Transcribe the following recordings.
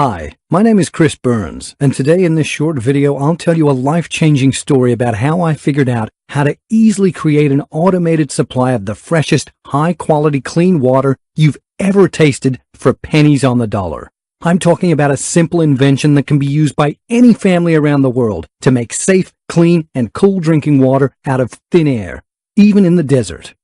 Hi, my name is Chris Burns, and today in this short video I'll tell you a life-changing story about how I figured out how to easily create an automated supply of the freshest, high-quality clean water you've ever tasted for pennies on the dollar. I'm talking about a simple invention that can be used by any family around the world to make safe, clean, and cool drinking water out of thin air, even in the desert.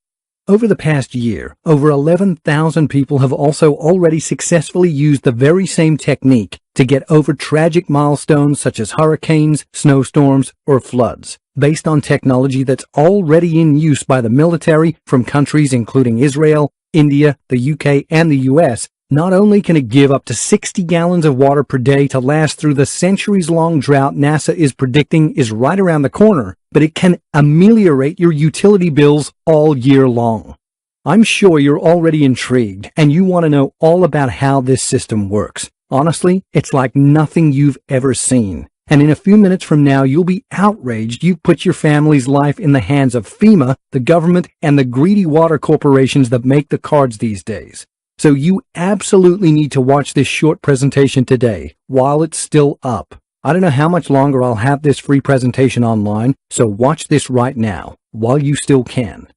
Over the past year, over 11,000 people have also already successfully used the very same technique to get over tragic milestones such as hurricanes, snowstorms, or floods, based on technology that's already in use by the military from countries including Israel, India, the UK, and the US. Not only can it give up to 60 gallons of water per day to last through the centuries-long drought NASA is predicting is right around the corner, but it can ameliorate your utility bills all year long. I'm sure you're already intrigued and you want to know all about how this system works. Honestly, it's like nothing you've ever seen. And in a few minutes from now, you'll be outraged you put your family's life in the hands of FEMA, the government, and the greedy water corporations that make the cards these days. So you absolutely need to watch this short presentation today while it's still up. I don't know how much longer I'll have this free presentation online, so watch this right now while you still can.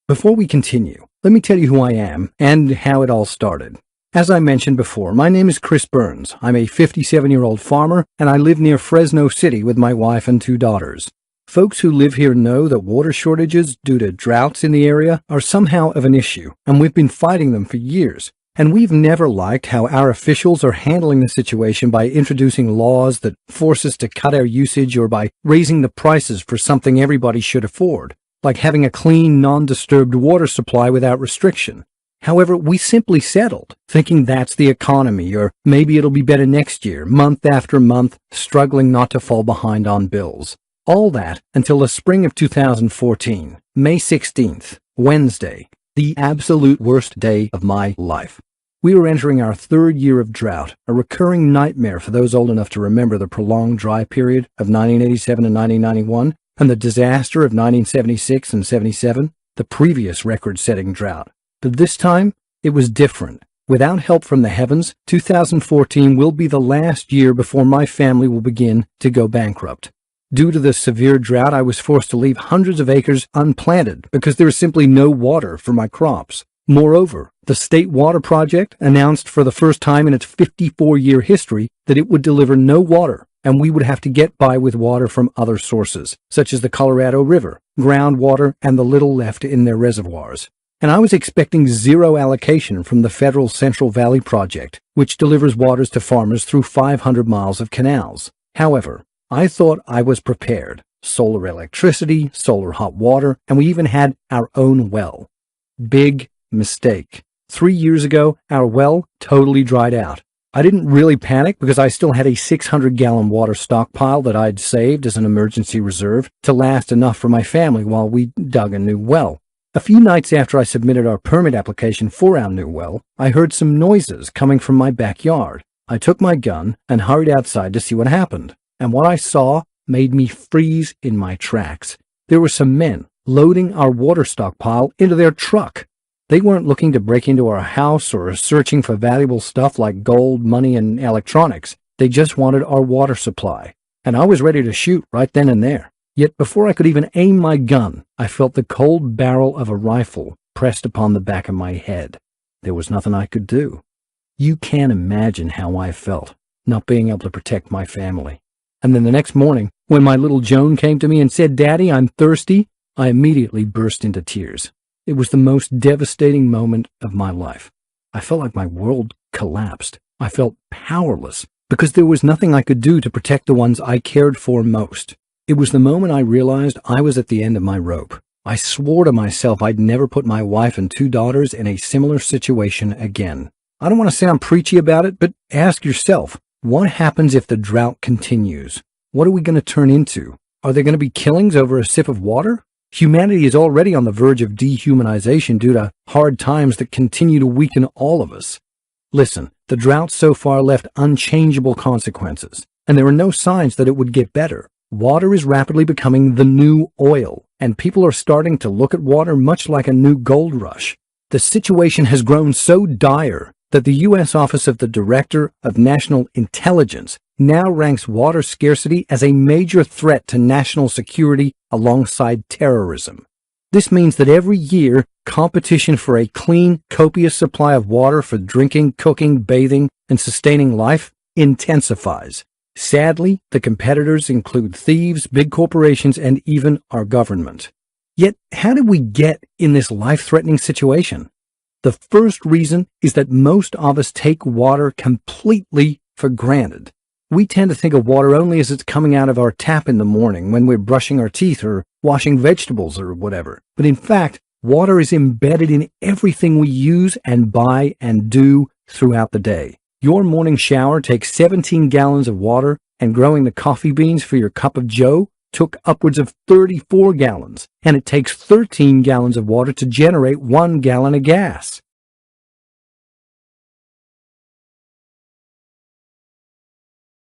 Before we continue, let me tell you who I am and how it all started. As I mentioned before, my name is Chris Burns. I'm a 57-year-old farmer, and I live near Fresno City with my wife and 2 daughters. Folks who live here know that water shortages due to droughts in the area are somehow of an issue, and we've been fighting them for years. And we've never liked how our officials are handling the situation by introducing laws that force us to cut our usage or by raising the prices for something everybody should afford, like having a clean, non-disturbed water supply without restriction. However, we simply settled, thinking that's the economy, or maybe it'll be better next year, month after month, struggling not to fall behind on bills. All that until the spring of 2014, May 16th, Wednesday, the absolute worst day of my life. We were entering our 3rd year of drought, a recurring nightmare for those old enough to remember the prolonged dry period of 1987 and 1991, and the disaster of 1976 and 77, the previous record-setting drought. But this time, it was different. Without help from the heavens, 2014 will be the last year before my family will begin to go bankrupt. Due to the severe drought, I was forced to leave hundreds of acres unplanted because there is simply no water for my crops. Moreover, the State Water Project announced for the first time in its 54-year history that it would deliver no water, and we would have to get by with water from other sources, such as the Colorado River, groundwater, and the little left in their reservoirs. And I was expecting zero allocation from the federal Central Valley Project, which delivers waters to farmers through 500 miles of canals. However, I thought I was prepared. Solar electricity, solar hot water, and we even had our own well. Big mistake. 3 years ago, our well totally dried out. I didn't really panic because I still had a 600-gallon water stockpile that I'd saved as an emergency reserve to last enough for my family while we dug a new well. A few nights after I submitted our permit application for our new well, I heard some noises coming from my backyard. I took my gun and hurried outside to see what happened. And what I saw made me freeze in my tracks. There were some men loading our water stockpile into their truck. They weren't looking to break into our house or searching for valuable stuff like gold, money, and electronics. They just wanted our water supply. And I was ready to shoot right then and there. Yet before I could even aim my gun, I felt the cold barrel of a rifle pressed upon the back of my head. There was nothing I could do. You can't imagine how I felt, not being able to protect my family. And then the next morning, when my little Joan came to me and said, "Daddy, I'm thirsty," I immediately burst into tears. It was the most devastating moment of my life. I felt like my world collapsed. I felt powerless because there was nothing I could do to protect the ones I cared for most. It was the moment I realized I was at the end of my rope. I swore to myself I'd never put my wife and 2 daughters in a similar situation again. I don't want to sound preachy about it, but ask yourself, what happens if the drought continues? What are we going to turn into? Are there going to be killings over a sip of water? Humanity is already on the verge of dehumanization due to hard times that continue to weaken all of us. Listen, the drought so far left unchangeable consequences, and there are no signs that it would get better. Water is rapidly becoming the new oil, and people are starting to look at water much like a new gold rush. The situation has grown so dire that the U.S. Office of the Director of National Intelligence now ranks water scarcity as a major threat to national security alongside terrorism. This means that every year, competition for a clean, copious supply of water for drinking, cooking, bathing, and sustaining life intensifies. Sadly, the competitors include thieves, big corporations, and even our government. Yet, how did we get in this life-threatening situation? The first reason is that most of us take water completely for granted. We tend to think of water only as it's coming out of our tap in the morning when we're brushing our teeth or washing vegetables or whatever. But in fact, water is embedded in everything we use and buy and do throughout the day. Your morning shower takes 17 gallons of water, and growing the coffee beans for your cup of joe took upwards of 34 gallons, and it takes 13 gallons of water to generate 1 gallon of gas.